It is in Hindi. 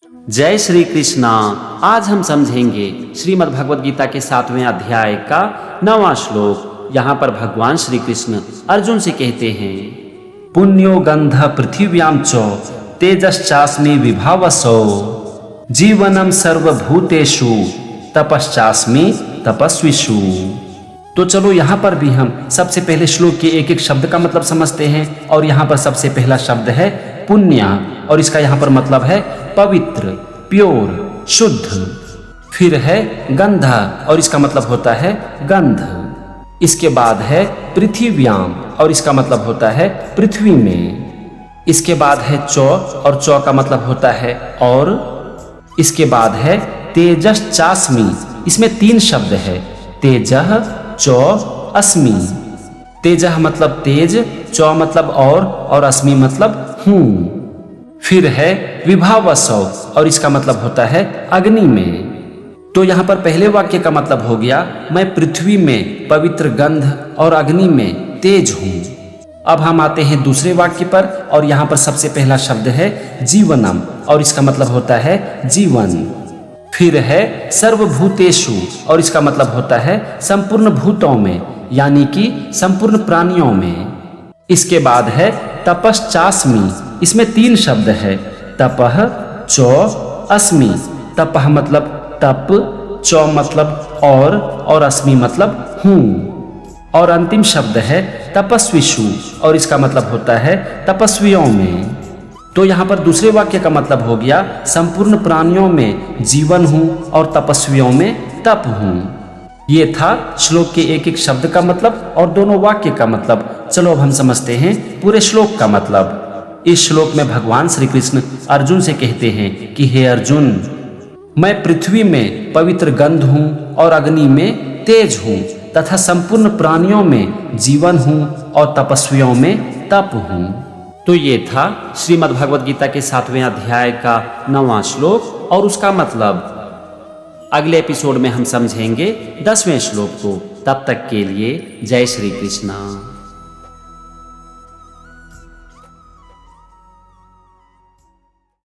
जय श्री कृष्णा। आज हम समझेंगे श्रीमद् भगवद गीता के 7वें अध्याय का 9वां श्लोक। यहाँ पर भगवान श्री कृष्ण अर्जुन से कहते हैं, पुण्यो गंध पृथिव्याम च तेजश्चास्मि विभावसो जीवनम सर्वभूतेषु तपश्चास्मि तपस्विषु। तो चलो यहाँ पर भी हम सबसे पहले श्लोक के एक एक शब्द का मतलब समझते हैं। और यहाँ पर सबसे पहला शब्द है पुण्य, और इसका यहाँ पर मतलब है पवित्र, प्योर, शुद्ध। फिर है गंधा, और इसका मतलब होता है गंध। इसके बाद है पृथिव्याम, और इसका मतलब होता है पृथ्वी में। इसके बाद है चौ, और चौ का मतलब होता है और। इसके बाद है तेजश्चास्मि, इसमें 3 शब्द है, तेजः, चौ, अस्मि। तेजः मतलब तेज, चौ मतलब और अस्मि मतलब हूँ। फिर है विभावसौ, और इसका मतलब होता है अग्नि में। तो यहाँ पर पहले वाक्य का मतलब हो गया, मैं पृथ्वी में पवित्र गंध और अग्नि में तेज हूँ। अब हम आते हैं दूसरे वाक्य पर, और यहाँ पर सबसे पहला शब्द है जीवनम, और इसका मतलब होता है जीवन। फिर है सर्वभूतेषु, और इसका मतलब होता है संपूर्ण भूतों में, यानी कि संपूर्ण प्राणियों में। इसके बाद है तपश्चास्मि, इसमें 3 शब्द है, तपः, चौ, अस्मि। तपः मतलब तप, चौ मतलब और अस्मि मतलब हूँ। और अंतिम शब्द है तपस्विषु, और इसका मतलब होता है तपस्वियों में। तो यहाँ पर दूसरे वाक्य का मतलब हो गया, संपूर्ण प्राणियों में जीवन हूँ और तपस्वियों में तप हूँ। ये था श्लोक के एक एक शब्द का मतलब और दोनों वाक्य का मतलब। चलो अब हम समझते हैं पूरे श्लोक का मतलब। इस श्लोक में भगवान श्री कृष्ण अर्जुन से कहते हैं कि हे अर्जुन, मैं पृथ्वी में पवित्र गंध हूँ और अग्नि में तेज हूँ, तथा संपूर्ण प्राणियों में जीवन हूँ और तपस्वियों में तप हूँ। तो ये था श्रीमद् भगवद गीता के 7वें अध्याय का 9वां श्लोक और उसका मतलब। अगले एपिसोड में हम समझेंगे 10वें श्लोक को। तब तक के लिए जय श्री कृष्णा।